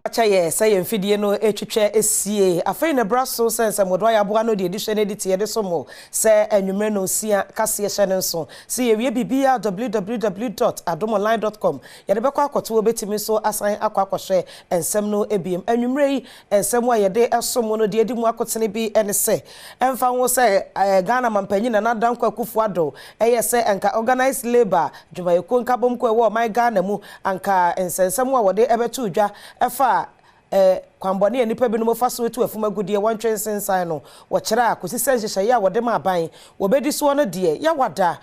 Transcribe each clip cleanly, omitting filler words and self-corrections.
Chaye say mfidie no etwetwe esie afei na braso sense modo ya boa no de edition edit ye de somo say enwumre no sia kase ye hye nso say ye bibia www.adomonline.com ye de bekọ akoto obetimi so asan akwakohwe ensem no ebiem enwumre yi ensem a ye de esomo no de edimu akotene bi ene se emfa wo say Ghana mampanyi na nadanko akufu ado eye say enka organized labor djumayeko nkabom ko ewo my Ghana mu anka ensensem a wode ebetu udwa efa kwambone nipa bi no mofaso etu afumagudie wantwen sensan no wo kira akosi senhye ya wode ma aban wo bedi so no de ya wada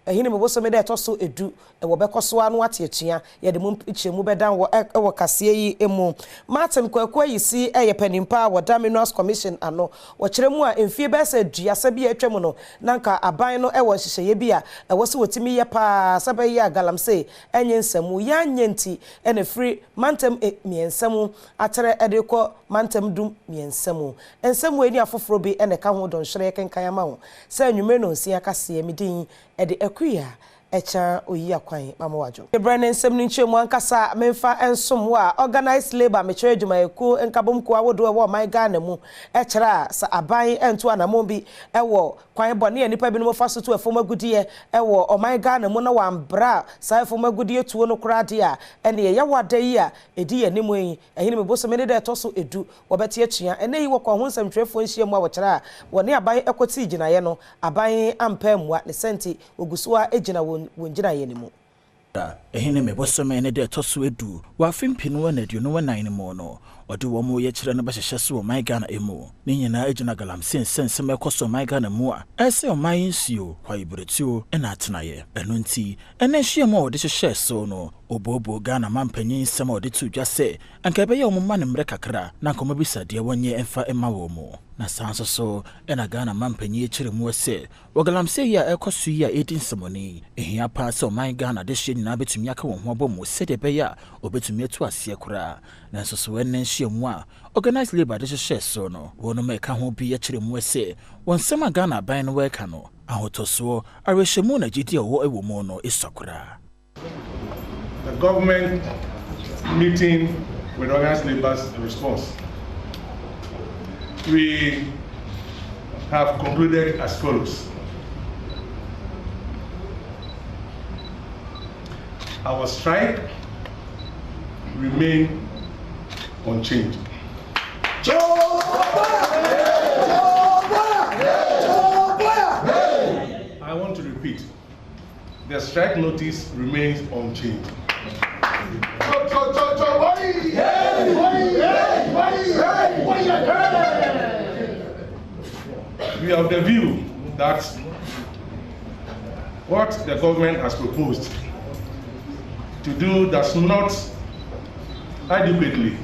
ehini mebosome de toso edu wo bekoso anu ate atua ye de mu ichemu bedan wo kase yi emu Martin Kwaku ayisi eye panimpa wo Dominus Commission ano wo kire mu a emfie be se duasa bi atwam no nanka aban no wo hyehyeye bi a wo se wotimi ye pa sabe ya galamse enye nsemu ya nyenti ene free mantem miensemu atere edeko mantem dum miensemu ensemu eni afoforo bi ene ka ho don hwere kenkan ama ho se anwume no nsia kase midin ede akuya echa oyi akwan mamawajo Brennan nsem ni nchemu ankasa memfa ensom wa organized labor mechere djumayeko nkabom ko awodo wo my Ghana mu echera sa aban ento anamon bi ewo kwan bone nipa bi no faso to afomagudie ewo o my Ghana mu na wambra sa afomagudie tuo no krade a ene ye wada yi a edi ye nemu yi ehini meboso me de toso edu wo bete atua ene yi wo kwa ho nsɛmtwerefo nhyiemu a wo kyera wone aban ekoti ginaye no aban ampa mua ne senti ogusoa egina wonjira yenimu ehine mebosome ne de toso edu wa fimpinu na aduonu wanan mu no ode wo mo ye kire no behyehyɛ so my Ghana emu ne nyina egina galamsen sensem ekoso my Ghana mu a ese o my nsuo kwaibretuo na atenaye eno nti ene hyiemu ode hyehyɛ so no obobo Ghana mampanyin nsɛm ode tu dwa sɛ anka bɛyɛ o mma ne mre kakra na nkɔma bisa de wonye emfa ema wo mu na sanso so ena Ghana mampanyin kire mu sɛ wogalamse ya ekoso yi a edin semoni ehia pa sɛ o my Ghana de hye nyina betumi aka won ho abomu sɛ de bɛyɛ obetumi atu asie kora na nso so enen hyiemu a organized labor de hyehyɛ so no wono meka ho bi ya kire mu sɛ wonsɛm Ghana ban no weka no ahotoso arehyiemu na gidi wo ewo mu no isokora. The government meeting with organized labor's response. We have concluded as follows. Our strike remains unchanged. I want to repeat. The strike notice remains unchanged. We have the view that what the government has proposed to do does not adequately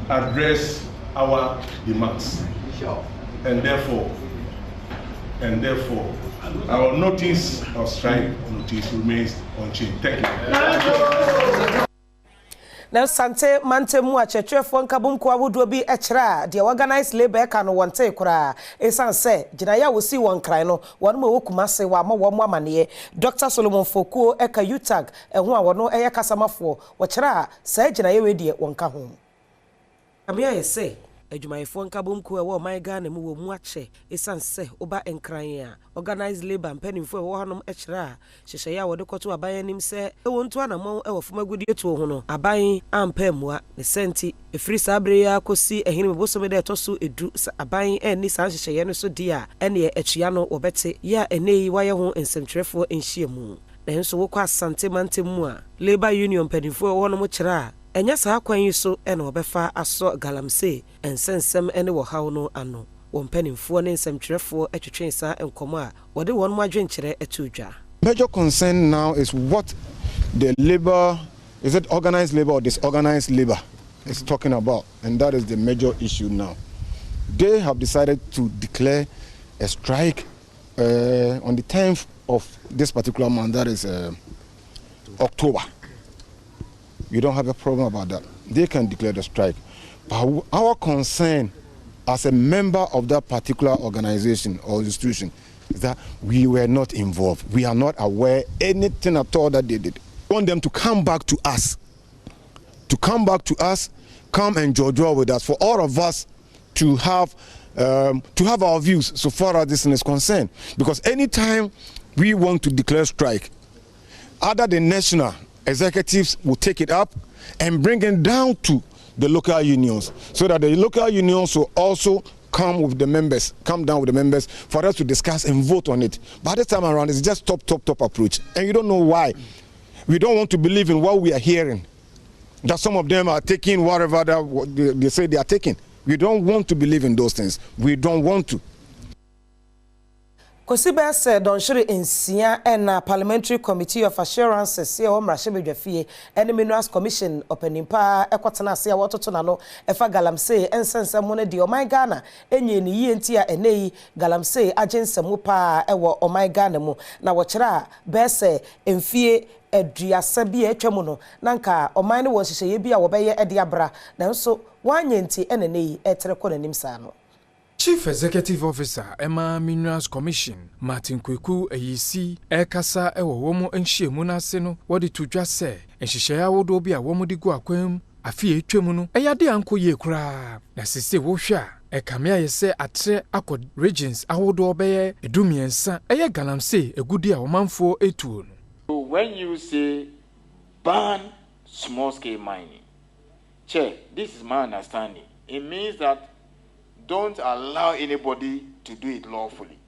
address our demands. And therefore, our notice of strike notice remains unchanged. Thank you. Now, Sante Mantemu a churchefo nkabom ko awodo bi echra de organized labor ka no wonte kura esan se ginaya wo si won kran no won ma wokuma se wa ma wo mo amane Dr. Solomon Fokuo eka utag eho a wono eye kasamafo wo kira sa ginaya we de won ka ho amia ye se adwumayefo nkabom ko ewo my Ghana mu wo mu ache esan se oba enkran a organized labor mpanimfo ewo hanom echra hyehyɛ ya wode kɔto aban anim se ewo nto anamon ewo fomagudie to ho no aban ampa mua ne senti efiri sabre ya kosi ehini mebosome de toso edu aban eni san hyehyɛ no so dia ene atua no wobete ya enei waye ho nsɛmtwerefo nhyiemu na nso wokɔ asante mantem mu a labor union mpanimfo ewo no mo kyera enya saa kwan yi so ene obefa aso galamse ensensem ene wo haw no ano wompanimfo ne nsemtwerefo atwetwen saa enkomo a wode won mo adwenkyere atudwa. Major concern now is what the labor, is it organized labor or disorganized labor, is talking about, and that is the major issue now. They have decided to declare a strike on the 10th of this particular month, that is October. We don't have a problem about that. They can declare the strike. But our concern as a member of that particular organization or institution is that we were not involved. We are not aware anything at all that they did. We want them to come back to us. come and jojo with us, for all of us to have our views so far as this thing is concerned. Because anytime we want to declare strike, other than national executives will take it up and bring it down to the local unions, so that the local unions will also come down with the members for us to discuss and vote on it. But this time around, it's just top approach. And you don't know why. We don't want to believe in what we are hearing, that some of them are taking whatever they say they are taking. We don't want to believe in those things. We don't want to. Kosibe said Don Shiri Insia and Parliamentary Committee of Assurances, see Omrashe Bedwafie, and Minerals Commission, opening pa, Equatana, see what to know, Efa Galamse, and sense money di my Ghana, any yentia and nay, Galamse, agent Samupa, ewa o my Ghana mo, na wachra, Besse, and fie. Edria sabi etwamuno nanka omane wo hihye bia wo beye ediabra nanso wanyenti enene etere kɔ nanim saa no. Chief Executive Officer Emma Minerals Commission Martin Kweku Ayisi ekasa ewo womo enhyiemu na ase no wode to dwa se enhyehyɛ awodo bi a womo de gu akwam afie etwamu no eyade anko ye kura na sese wo hwa ekamea yese atre akɔ regions awodo beye edumiensa eye galamse egudi a womanfo etuo no. So when you say ban small-scale mining, Chair, this is my understanding. It means that don't allow anybody to do it lawfully.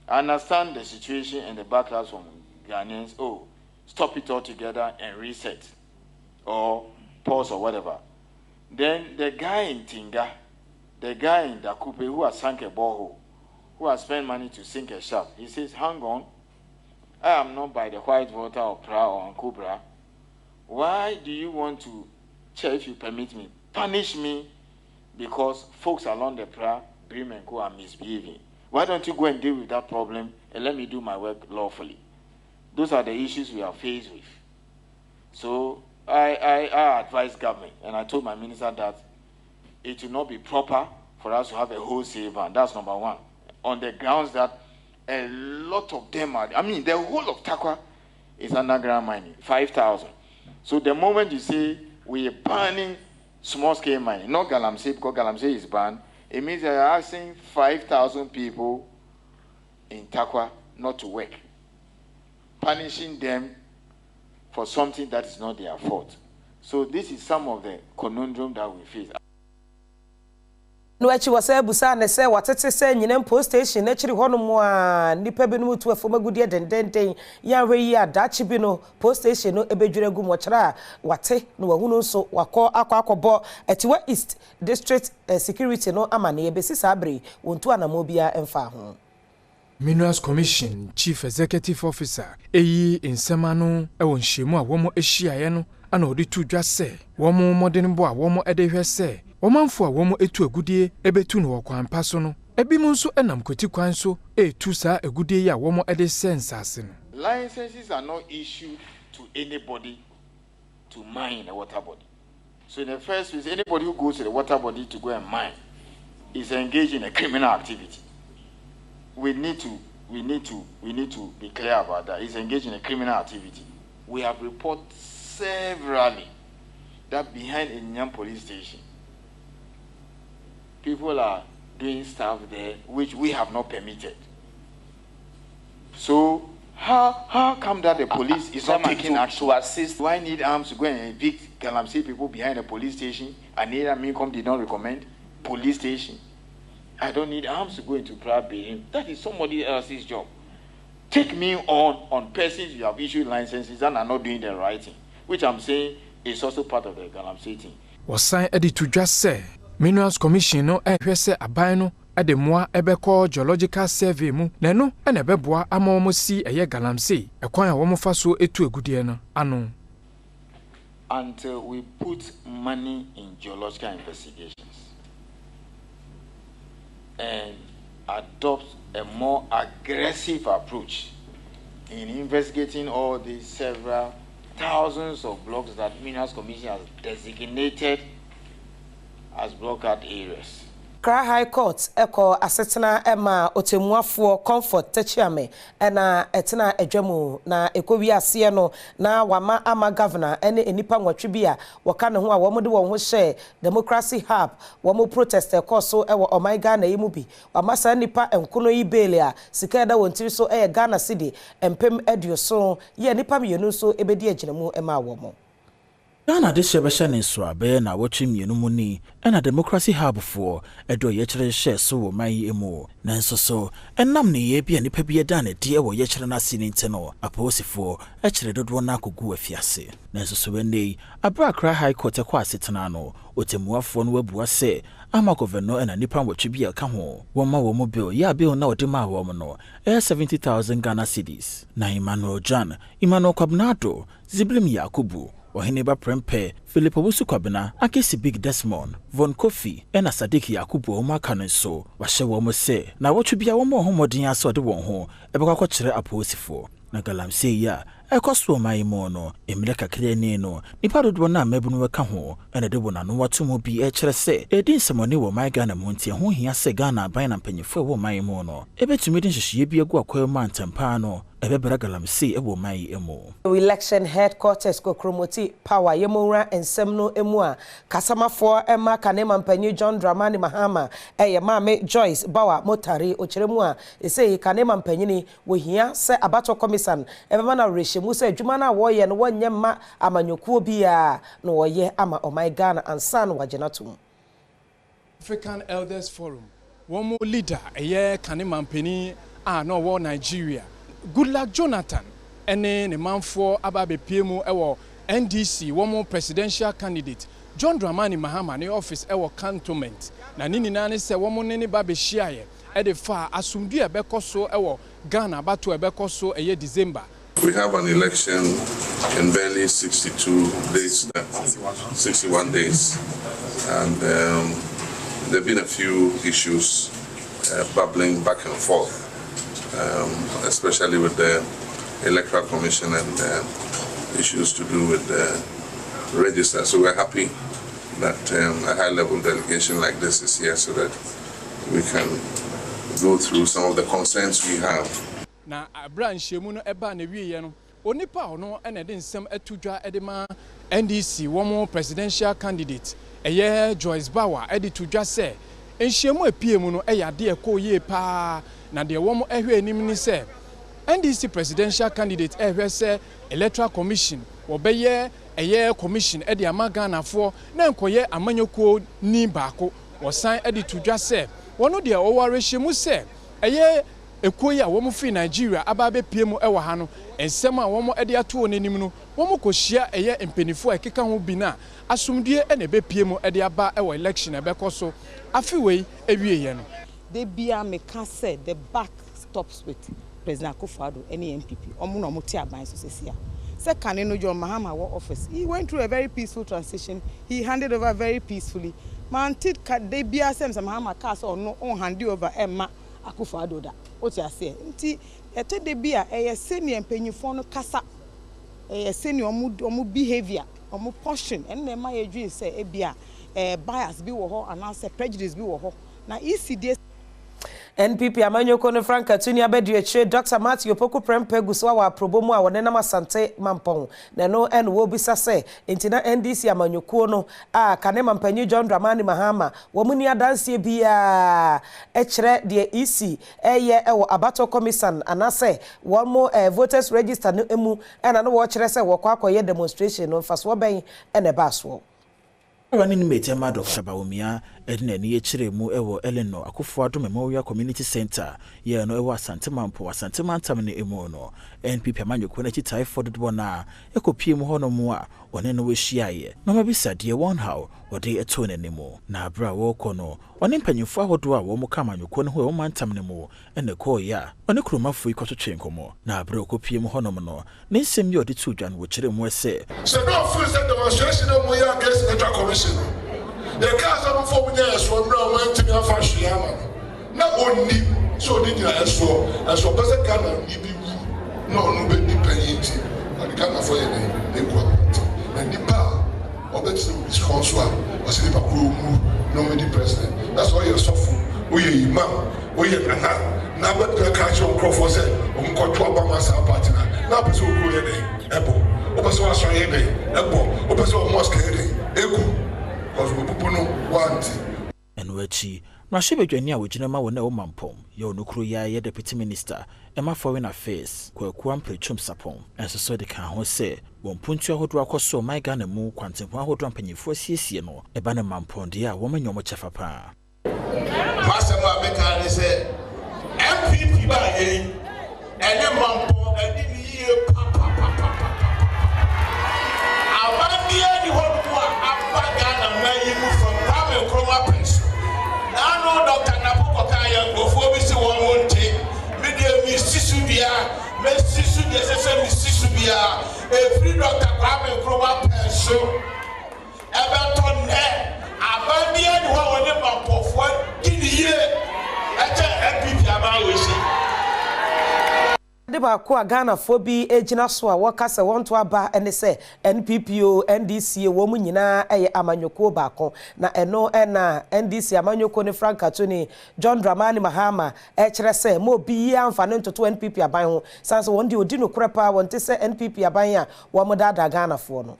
I understand the situation and the backlash from Ghanaians. Oh, stop it altogether and reset, or pause or whatever. Then the guy in Tinga, the guy in Dakupe who has sunk a borehole, who has spent money to sink a shaft, he says, hang on. I am not by the white water or Pra or Cobra. Why do you want to, Chair, if you permit me, punish me because folks along the Pra, Brim and Co are misbehaving? Why don't you go and deal with that problem and let me do my work lawfully? Those are the issues we are faced with. So I advise government, and I told my minister that it will not be proper for us to have a wholesale ban. That's number one. On the grounds that a lot of them are, the whole of Takwa is underground mining, 5,000. So the moment you say we are banning small-scale mining, not Galamsey, because Galamsey is banned, it means they are asking 5,000 people in Takwa not to work, punishing them for something that is not their fault. So this is some of the conundrum that we face. No echi wase busa ne se watete se nyinem post station na chiri hono mo a nipa bi no tu afoma gudie dendenden ya hweyi adachi bi no post station no ebedwere gu mo chira wate no wahunu nso wakọ akọbọ etiwa east district security no amane ebesi sabre wontu anamobia emfa ho. Minerals Commission Chief Executive Officer eyi insemano ewo nhyiemu a womo ehyiaye no ana odi tu dwa se womo modern bo a womo edehwe se womanfo a womo etu agudie ebetu no kwampa so no ebi mu nso enam kwati kwan so etu saa agudie ya womo ede sense ase no. Licenses are not issued to anybody to mine a water body. So in the first place, anybody who goes to the water body to go and mine is engaged in a criminal activity. We need to be clear about that. He's engaged in a criminal activity. We have reported severally that behind a Nyam police station, people are doing stuff there which we have not permitted. So how come that the police is not taking action to assist? Why need arms to go and evict Galamsey people behind a police station? And Neither Minkom did not recommend police station. I don't need arms to go into private. That is somebody else's job. Take me on persons you have issued licenses and are not doing the right thing, which I'm saying is also part of the Galamsey thing. Wasan edi to just say Minerals Commission no ehwe se aban no ede moa ebekọ geological survey mu na no ene beboa ama si eye Galamsey ekwan a womo fa so etu agudie no ano. Until we put money in geological investigations and adopt a more aggressive approach in investigating all these several thousands of blocks that Minerals Commission has designated as blockade areas. Accra High Court eko asetena ema otemuafo comfort techiame ena etena edwemu na ekowi ase no na wama ama governor ene enipa nwatwe bia waka ne ho a womode won ho hye democracy hub womo protest ekoso ewo omaiga na yimu bi wama sa nipa enkono yi bail a sika da wontiri so Ghana cedi empem edioso ye nipa mienu so ebedi aginemu ema womo Ghana de shebesha ne so abe na wochi mienu mu ni na democracy hub for edo ye kire hye so wo mai emu na nso so enam ne ye bia nipa bia da na de wo ye kire na sini nteno aposifo e kire dodo na akogu afiase na nso so wende Accra High Court kwa asetena no otemuafo no wabua se ama governor na nipa watwe bia ka ho wo ma wo mo bill ya bill na odema wo mo no 70,000 Ghana cedis na Emmanuel John Emmanuel Kwabnado Ziblim Yakubu Wahineba Prempe, Philip Obusu Kwabena, Akesi Big Desmond, Von Kofi, ena Sadiki Yakubu Omaka nso, wahye wo mo se, na wotwe bia wo mo homodin aso de won ho, ebekwa kwakire aposifo. Na galamse ya, ekoso mai mo no, emile kakre ni no, nipa dodo na mabunu weka ho, ena de wona no watomo bi e kire se, edin semone wo mai Ghana monti ho hia se Ghana ban na mpanyefo wo mai mo no. Ebetumi din hyehyeye bi agu akwama ntempa no. Election headquarters ko kromoti power yemura ensemno emua kasamafo ema kanema mpanyu John Dramani Mahama maame Joyce Bawa Motari ochiremu a ese kanema mpanyini wo hia se abato commission ebema na rehemu se adwuma na wo ye no wonyema amanyokuo bia no wo ye ama omai Ghana ansan wagenatum African Elders Forum womo leader kanema mpani no wo Nigeria Goodluck Jonathan ene ne manfo ababe piemu ewo NDC womo presidential candidate John Dramani Mahama ne office ewo cantonment na nini nane se womo ne babe hyiaye e de fa asumdu ebekoso ewo Ghana bato ebekoso eye December. We have an election in barely 61 days and there have been a few issues bubbling back and forth. Especially with the Electoral Commission and issues to do with the register. So we're happy that a high-level delegation like this is here so that we can go through some of the concerns we have. Na Abraham Shemuno eba na wiye no onipa ono ene de nsem atudwa edema NDC womo presidential candidate Joyce Bawa edi tudwa se enhyiemu epiemu no yade ekoye pa na de womo ehwe enim ni se NDC presidential candidate ehwe se Electoral Commission wobeye commission edi amagana fo na enkoye amanyokuo ni baako wosan edi tudwa se wono de oware hyemu se ekoyi a womo fi Nigeria ababe piemu ewa ha no ensem a womo edi ato onenim no womo kohyia empenifo ekeka ho bi na asumdue ene be piemu edi aba ewa election ebekoso afiwei ewieye no they bia me can say the back stops with President Akufo-Addo any MPP omo no moti aban so sesia se kane no John Mahama wo office he went through a very peaceful transition he handed over very peacefully man tit they bia sem Mahama ka so no on hand over Emma Akufo-Addo da oti ase nti eto de bia senior mpanyifo no kasa senior omu behavior omu portion enne ma ye dwi se ebia bias bi wo ho anase prejudice bi wo ho na ECD NPP amanyoko no Franka tuni abedi eche Dr. Matthew Poku Prempe guswa wa probomu a wone na masante mampon na no en wo bisa se entina NDC amanyoko no a kanema mpanyi John Dramani Mahama wo muni adanse bia echre de EC ewo abato commission anase wo mo voters register no emu ena no wo kire se wo kwa akoye demonstration no faso ben ene baso Running mate ma Dr. Bawumia edna ni echiremu ewo Eleno Akufo-Addo Memorial Community Center ye no ewo Asante Mantam ne emu no NPP amanyoko na chitai foddo na ekopie mu hono mu a one no wehyiaye no mabisa de one how wode eto n'anemu na abra wo kono one mpanyimfo ahodo a wo mu kamanyoko no ho mantam ne mu ene ko ya one kromafo ikototwe nkomo na abra okopie mu hono no ne nsem ye ode tudwan wo chiremu ese so no feel that demonstration no mo ya against the commission the cars are for me as from now went to the fashion na oni so did as for person can be no be dependent and can for you they go and the power ɔbɛtena response a ɔsɛ nipa koro mu na ɔmɛdi president that's why yɛ sɔfo woyɛ imam woyɛ nana na bɛtena ka kyerɛ nkurɔfoɔ sɛ ɔmkɔto abama saa party na apɛ sɛ ɔkuro yɛ dɛn ɛbɔ wopɛ sɛ woasɔre yɛ dɛn ɛbɔ wopɛ sɛ ɔmɔska yɛ dɛn ɛku because wɔbubu no wanti ɛno akyi Mwashibedwani a wogyina ma wona womampom ye onukuru ya ye deputy minister Emma Foreign Affairs kwaku amprechum sapon enso so de kan ho se wonpuntu ahodo akoso my Ghana mu kwantempo ahodo ampanyefo asiesie no eba ne mamponde a wo manyomo chefa pa masema beka ne se MPP ba ye ene mampo edi ni ye abandie ni hodo a Ghana na yi mu from Kwame Nkrumah pension Nano Dr. Napo Kaya go si wonte media mi sisubia me sisubia se mi sisubia e free Dr. Kwame Nkrumah pension Everton ne abandia ni wa woni bampofo gidiye eche MPP abawo de ba ko Ghana fo bi ejina so a wokase wonto aba ene se NPPO NDC wo mu nyina eye amanyoko ba ko na eno na NDC amanyoko ne Frank Atoni John Dramani Mahama kire se mo bi amfane ntoto NPP aban ho sanse wonde odi no krepa wonte se NPP aban a wo mo dada Ghana fo no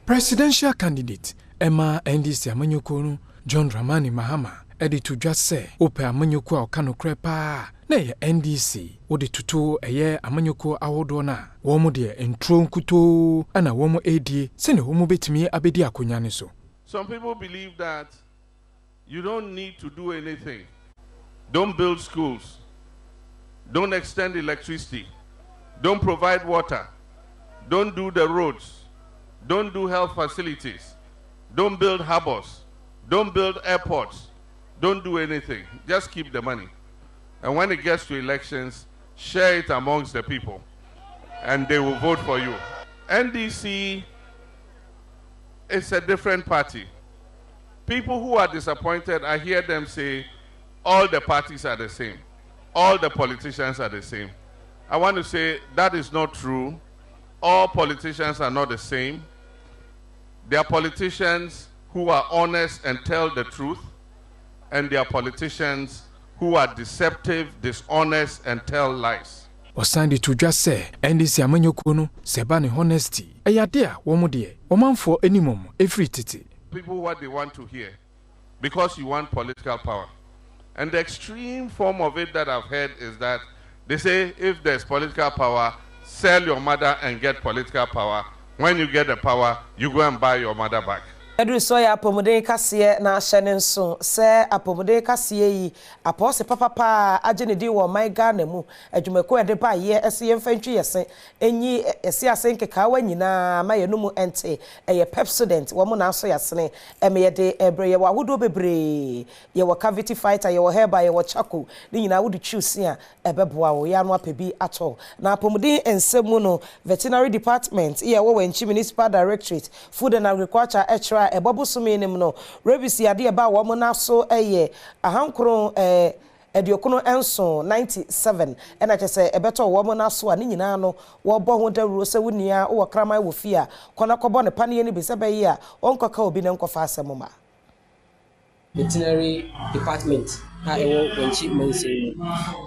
presidential candidate Emma NDC amanyoko no John Dramani Mahama editu dwa se ope amanyoko a okano krepa na ye NDC wode tutu eye amanyoko ahodo na wo mo de entro nkuto ana wo mo edie se ne wo mo betimi abedi akonya ne so. Some people believe that you don't need to do anything. Don't build schools. Don't extend electricity. Don't provide water. Don't do the roads. Don't do health facilities. Don't build harbors. Don't build airports. Don't do anything. Just keep the money. And when it gets to elections, share it amongst the people, and they will vote for you. NDC is a different party. People who are disappointed, I hear them say, all the parties are the same. All the politicians are the same. I want to say that is not true. All politicians are not the same. There are politicians who are honest and tell the truth, and there are politicians who are deceptive, dishonest, and tell lies. Osandi to just say, NDC amanyoko no seba ne honesty. Eyade a wo mo de, omanfo animum every titi. People what they want to hear, because you want political power. And the extreme form of it that I've heard is that they say if there's political power, sell your mother and get political power. When you get the power, you go and buy your mother back. Edru so ya apomuden kase na hyene nso se apomuden kase yi apose papa agene di wo my Ghana mu adwumako ede ba ye ese ye mfantwi yese enyi ese asenkeka wa nyina ma ye no mu ente eye pepsodent wo mu na so yasene eme de ebre ye wahodo bebre ye wo cavity fighter ye wo herba ye wo chako ni nyina wo de choose a ebeboa wo ya no apebi ato na apomuden ensemu no veterinary department ye wo wanchi municipal directorate food and agriculture ebobo suminim no rebisi ade eba wo mo na so eye ahankron ediokono enso 97 ena chese ebeto wo mo na so ani nyina no wo bo ho dawuro se wunia wo kraman wo fia kona kobo ne pane ni bise be yi a onkoka obi ne nkofa asemoma veterinary department ewo wenchi mense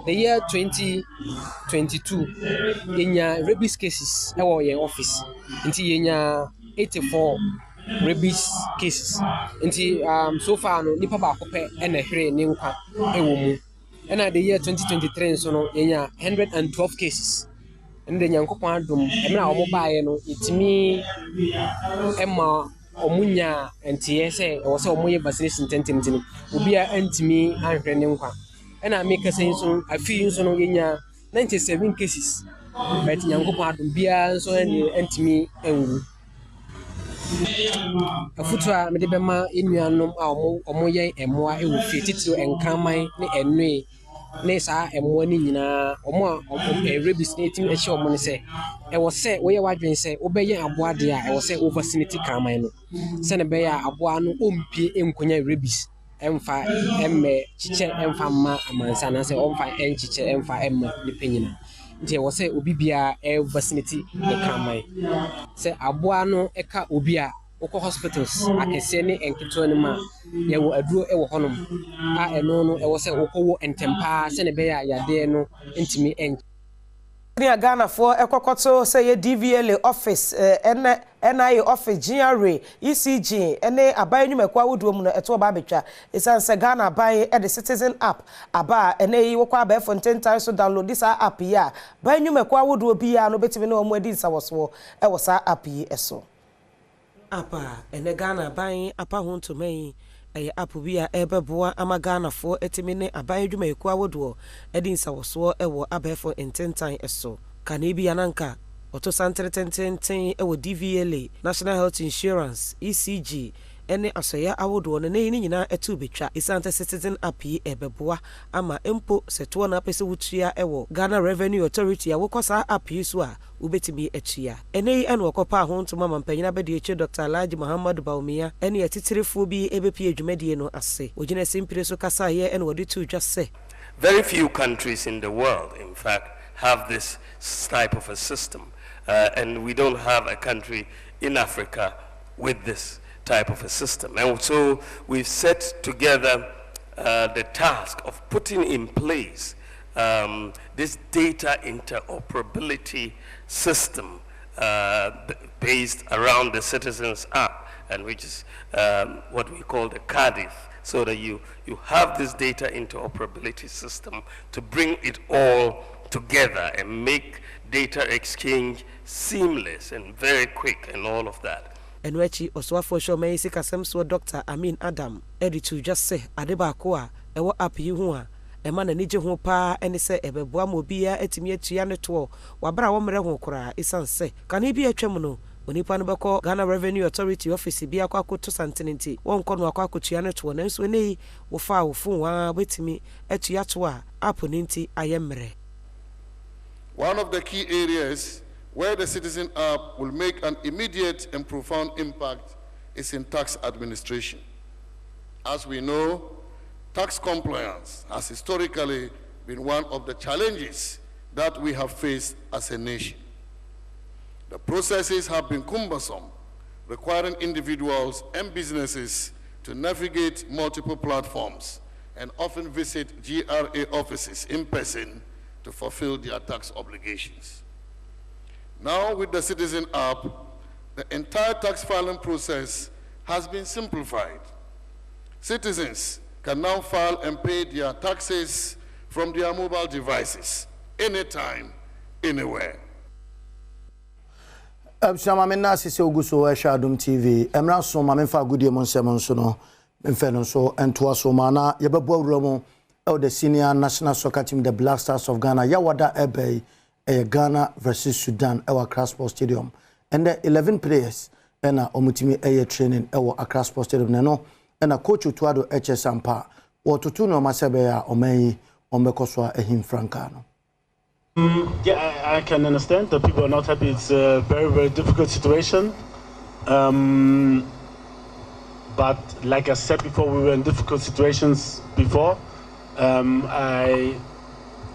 the year 2022 yenya rabies cases ewo ye office nti yenya 84 rabies cases nti so far no nipa ba kope ena hwere ne nkwa ewo mu ena the year 2023 so no yenya 112 cases ende nyankopon adom emra omo baaye no itimi ema omunya ntiye se wo se omoye vaccination tententin obi a antimi ahwere ne nkwa ena make sense so afi so no yenya 97 cases but nyankopon adom bia so antimi enwu afutua me de bema enuanom a omo yen emoa ewo fie titiro enkraman ne enwe ne sa emoa ni nyina omo rabies ne tim ehye omo ne se ewo se wo ye wadwen se wo be yen aboa de a ewo se overcinity kraman no se ne be ya aboa no ompie enkonya rabies emfa emme chiche emfa ma amansa na se omfa enchiche emfa emma ne penyina nti wo se obi bia overcinity ne kraman se aboa no eka obi a wokɔ hospitals akɛseɛ ne nketewa no ma yɛwɔ aduro ɛwɔ hɔnom a ɛno no ɛwɔ sɛ wokɔwɔ ntɛmpaa sɛ ne bɛyɛ a yadeɛ no ntumi ɛnkyɛ. Ghana for Ekokoto say DVLA office NIA office GRA ECG ene abaye nyumekwa woduo mu no eto ba betwa isan say Ghana abaye the citizen app aba ene yi wokwa abaye for 10 times so download this app ya abaye nyumekwa woduo bia no betimi no omo adi nsawoso e wo sa app yi eso apa ene Ghana abaye apa ho ntoman eye app bia ebeboa ama Ghana for etimi ne abaye dwumekwa woduo edi nsawoso e wo abaye for 10 times eso kana bia nanka Oto santere tenten ewo DVLA National Health Insurance ECG ene asoya awodo no ne nyina etu betwa isante citizen app yi ebeboa ama empo seto na pese wutua ewo Ghana Revenue Authority awokosa app yi so a ubetimi etua ene yi ene okopa ho ntoma mampanyina bede eche Dr. Alhaji Muhammad Baumia ene yetitirefo bi ebepi adwumadie no ase ogina simpire so kasa ye ene wode tu dwa se very few countries in the world in fact have this type of a system. And we don't have a country in Africa with this type of a system. And so we've set together the task of putting in place this data interoperability system based around the Citizens app, and which is what we call the CADIF, so that you have this data interoperability system to bring it all together and make data exchange seamless and very quick and all of that. Enwechi oswafo show me isi kasem so Dr. Adom edi to just say adeba ko a ewo app yi ho a ema na nije ho pa ene se ebeboa mo bia etimi atua ne to wabra wo mere ho kora isan se kana bi atwam no onipa no beko Ghana Revenue Authority office bi akwa akoto santenenti won kono akwa akotua ne to na nso nei wo fa wo fon wa betimi atua to a app ninti ayemre. One of the key areas where the Citizen app will make an immediate and profound impact is in tax administration. As we know, tax compliance has historically been one of the challenges that we have faced as a nation. The processes have been cumbersome, requiring individuals and businesses to navigate multiple platforms and often visit GRA offices in person to fulfill their tax obligations. Now, with the Citizen app, the entire tax filing process has been simplified. Citizens can now file and pay their taxes from their mobile devices, anytime, anywhere. Abshamamena sisi oguso Adom TV. Emra so mamenfa agudie mo nsem nso no. Mfe no so entoa so mana yebebo awura mo the senior national soccer team, the Black Stars of Ghana, Yawada Ebe, Ghana versus Sudan, our Accra Sports Stadium. And the 11 players, and Omutimi Air training, our Accra Sports Stadium, Nano, and a coach Utuado HSMPA, or Tutuno Masabea, Omei, Omekoswa, Ehim Francano. Yeah, I can understand that people are not happy. It's a very, very difficult situation. But like I said before, we were in difficult situations before.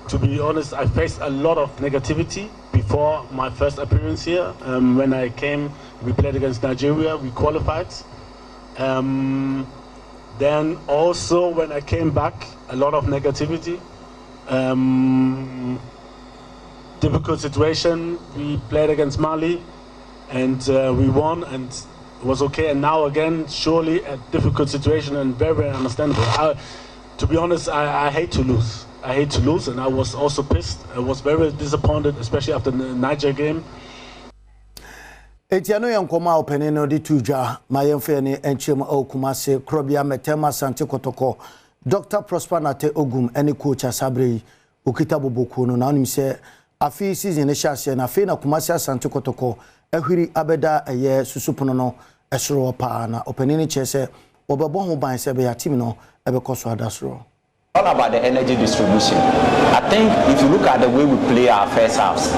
To be honest, I faced a lot of negativity before my first appearance here. When I came, we played against Nigeria, we qualified. Then also when I came back, a lot of negativity. Difficult situation, we played against Mali and we won and it was okay. And now again, surely a difficult situation and very, very understandable. To be honest, I hate to lose. I hate to lose, and I was also pissed. I was very disappointed, especially after the Niger game. Etiano yankoma openeno di tuja mayemfe ni enchem okumase krobia metema sante kotoko Dr. Prosper Nate Ogum eni coach Asabre ukita boboku no na onim se afi season ne hyase na afi na kumase sante kotoko ehwiri abeda eye susupono no esoro pa na openeni chese obebo ho ban se be ya team no ebekoso adasoro. All about the energy distribution. I think if you look at the way we play our first halves,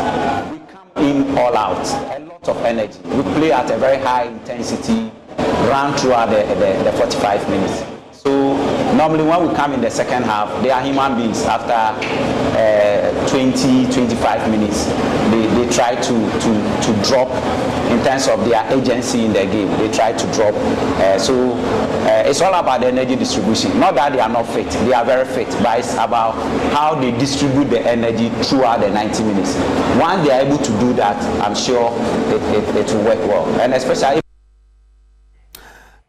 we come in all out, a lot of energy. We play at a very high intensity, run throughout the 45 minutes. So normally when we come in the second half, they are human beings. After 20-25 minutes, they try to drop in terms of their agency in the game. They try to drop. So it's all about the energy distribution. Not that they are not fit, they are very fit, but it's about how they distribute the energy throughout the 90 minutes. Once they are able to do that, I'm sure it will work well. And especially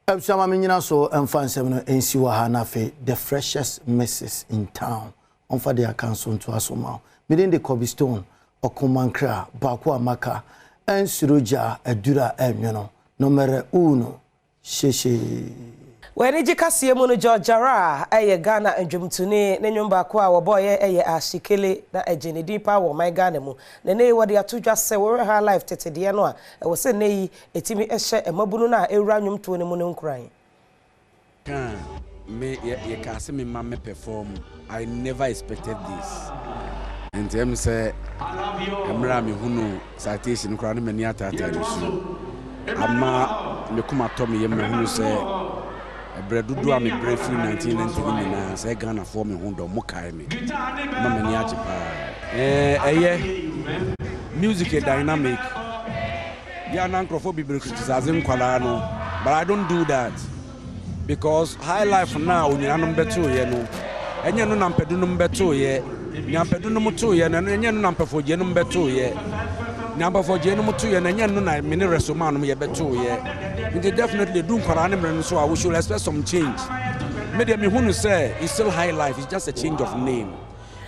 so the freshest misses in town on for their council to Asoma. Within the Cobblestone or Kumankra, Bakwa Maka, and Suruja, Edura Emyono, numero uno, Sheshe. When Jikasi Mono Jara, a Ghana and Jumtune, Nenumba Kwa, or boy, a Ashikele, that a Jenny Deepa, or my Ghanamo. The nay what they are to just say, were her life, Tete Dianoa. I was a nay, a Timmy Eshe, a Mabuna, a random to an moon crying. Me, you can see me, mamma perform. I never expected this. And them say, I'm Rami Hunu, citation, crown maniata. Ama, Mekuma Tommy, Yamahu say. Bredudu ami brave 1990 na say Ghana for me hundo mukai me mama ni aje pa music is dynamic ya na nkrofo bi criticize nkwala no, but I don't do that because high life now onyina no beto ye no enye no na mpedu no beto ye nyampedu no muto ye no enye no na mpefo je no beto ye nyampedu je no muto ye na enye no na mini resoma no ye beto ye. They definitely do Quran, so we should expect some change. Maybe me who say it's still high life, it's just a change of name.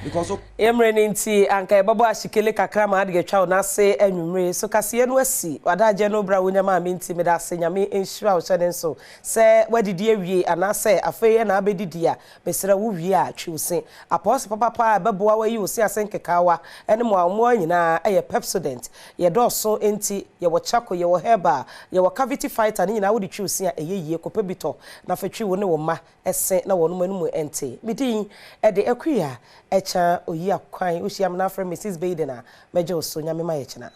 Because Emreninti anka babo ashikele kakra ma ade twa na se anwumre so kase no asi wada je no bra wonya ma minti me da se nyame enhira wo hyeden so se wadidi awie ana se afeye na abedidi a besra wo wie a twusen apostle papa beboa wa yi wo se asenkekawa ene mo amo nyina eye Pepsodent ye doso enti ye wo chako ye wo heba ye wo cavity fighter ni nyina wo di twusen a eyeyie kopebito na fatwi wo ne wo ma ese na wo no manu mu ente midin e de akua echa oyi akwan ohia mna fra Mrs. Baden a meje oso nyame ma ye chena